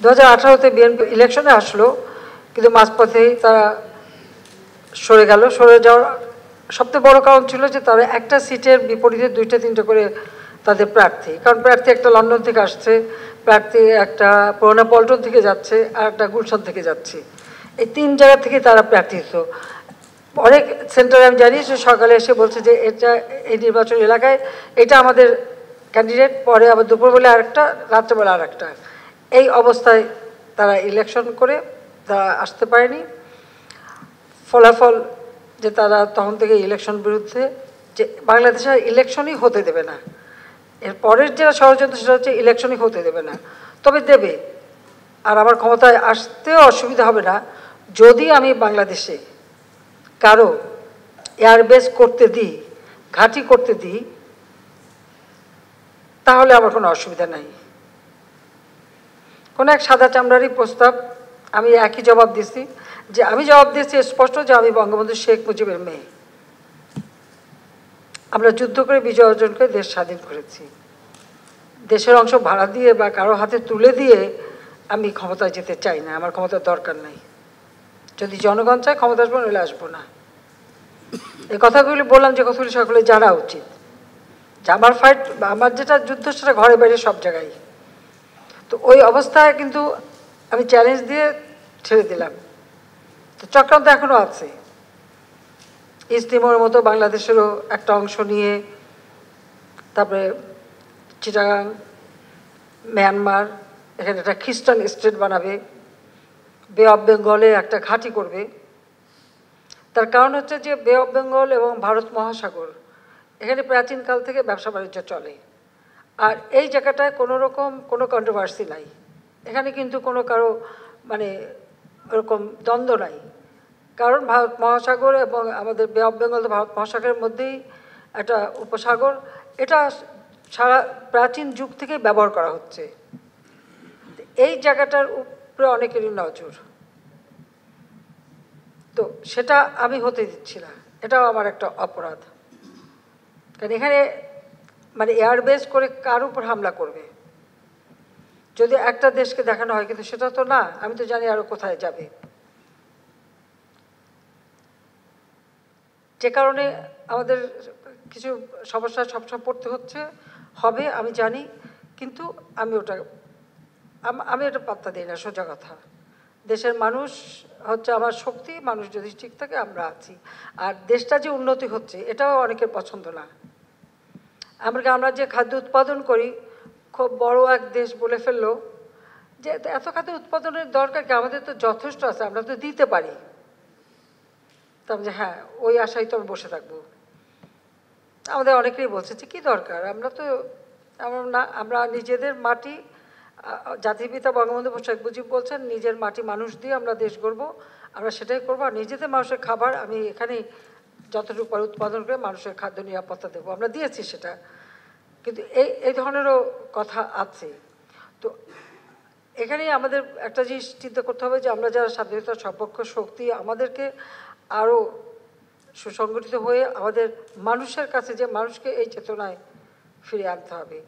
2018-তে BNP ইলেকশনে আসলো, কিন্তু মাঝপথেই তারা সরে গেল। সরে যাওয়ার সবচেয়ে বড় কারণ ছিল যে তারা একটা সিটের বিপরীতে 2-3টে করে তাদের প্রার্থী, কারণ প্রার্থী একটা লন্ডন থেকে আসছে, প্রার্থী একটা পুরোনো পল্টন থেকে যাচ্ছে, আর একটা গুলশান থেকে যাচ্ছে। এই 3 জায়গা থেকে তারা প্রার্থী হতো। অনেক সেন্টারে আমি জানি যে সকালে এসে বলছে যে এটা এই নির্বাচন এলাকায় এটা আমাদের ক্যান্ডিডেট, পরে আবার দুপুরবেলা আরেকটা, রাত্রেবেলা আরেকটা। এই অবস্থায় তারা ইলেকশন করে তারা আসতে পারেনি। ফলাফল যে তারা তখন থেকে ইলেকশন বিরুদ্ধে, যে বাংলাদেশের ইলেকশনই হতে দেবে না। এর পরের যেটা ষড়যন্ত্র সেটা হচ্ছে ইলেকশনই হতে দেবে না, তবে দেবে। আর আমার ক্ষমতায় আসতেও অসুবিধা হবে না যদি আমি বাংলাদেশে কারো এয়ারবেস করতে দিই, ঘাঁটি করতে দিই, তাহলে আমার কোনো অসুবিধা নাই। কোনো এক সাদা চামড়ারই প্রস্তাব, আমি একই জবাব দিচ্ছি, যে আমি জবাব দিয়েছি স্পষ্ট যে আমি বঙ্গবন্ধু শেখ মুজিবের মেয়ে। আমরা যুদ্ধ করে বিজয় অর্জন করে দেশ স্বাধীন করেছি। দেশের অংশ ভাড়া দিয়ে বা কারো হাতে তুলে দিয়ে আমি ক্ষমতায় যেতে চাই না, আমার ক্ষমতার দরকার নাই। যদি জনগণ চায় ক্ষমতা আসবো, নইলে আসবো না। এই কথাগুলি বললাম যে কথাগুলি সকলে জানা উচিত, যে আমার ফাইট, আমার যেটা যুদ্ধ সেটা ঘরে বাইরে সব জায়গায়। তো ওই অবস্থায় কিন্তু আমি চ্যালেঞ্জ দিয়ে ছেড়ে দিলাম। তো চক্রান্ত এখনও আছে। ইস্ট তিমোরের মতো বাংলাদেশেরও একটা অংশ নিয়ে, তারপরে চিটাগাং, মিয়ানমার, এখানে একটা খ্রিস্টান স্টেট বানাবে, বে অফ বেঙ্গলে একটা ঘাঁটি করবে। তার কারণ হচ্ছে যে বে অফ বেঙ্গল এবং ভারত মহাসাগর, এখানে প্রাচীনকাল থেকে ব্যবসা বাণিজ্য চলে। আর এই জায়গাটায় কোনো রকম কোনো কন্ট্রোভার্সি নাই। এখানে কিন্তু কোনো কারো মানে ওরকম দ্বন্দ্ব নাই, কারণ ভারত মহাসাগর এবং আমাদের বে অফ বেঙ্গল ভারত মহাসাগরের মধ্যেই একটা উপসাগর, এটা সারা প্রাচীন যুগ থেকে ব্যবহার করা হচ্ছে। এই জায়গাটার উপরে অনেকেরই নজর, তো সেটা আমি হতে দিচ্ছি না। এটাও আমার একটা অপরাধ, কারণ এখানে মানে এয়ারবেস করে কার উপর হামলা করবে যদি একটা দেশকে দেখানো হয়, কিন্তু সেটা তো না। আমি তো জানি আরও কোথায় যাবে, যে কারণে আমাদের কিছু সমস্যা সবসময় পড়তে হচ্ছে, হবে আমি জানি, কিন্তু আমি ওটা পাত্তা দিই না। সোজা কথা, দেশের মানুষ হচ্ছে আমার শক্তি, মানুষ যদি ঠিক থাকে আমরা আছি। আর দেশটা যে উন্নতি হচ্ছে এটাও অনেকের পছন্দ না। আমরা যে খাদ্য উৎপাদন করি, খুব বড় এক দেশ বলে ফেললো যে এত খাদ্য উৎপাদনের দরকার কি, আমাদের তো যথেষ্ট আছে, আমরা তো দিতে পারি। তবে যে হ্যাঁ, ওই আশায় তো বসে থাকবো। আমাদের অনেকেই বলছে যে কী দরকার, আমরা নিজেদের মাটি, জাতির পিতা বঙ্গবন্ধু শেখ মুজিব বলছেন নিজের মাটি মানুষ দিয়ে আমরা দেশ গড়বো, আমরা সেটাই করবো। আর নিজেদের মানুষের খাবার আমি এখানেই যতটুকু পরে উৎপাদন করে মানুষের খাদ্য নিরাপত্তা দেবো, আমরা দিয়েছি সেটা। কিন্তু এই ধরনেরও কথা আছে। তো এখানেই আমাদের একটা জিনিস চিন্তা করতে হবে যে আমরা যারা স্বাধীনতার সপক্ষ শক্তি, আমাদেরকে আরও সুসংগঠিত হয়ে আমাদের মানুষের কাছে, যে মানুষকে এই চেতনায় ফিরে আনতে হবে।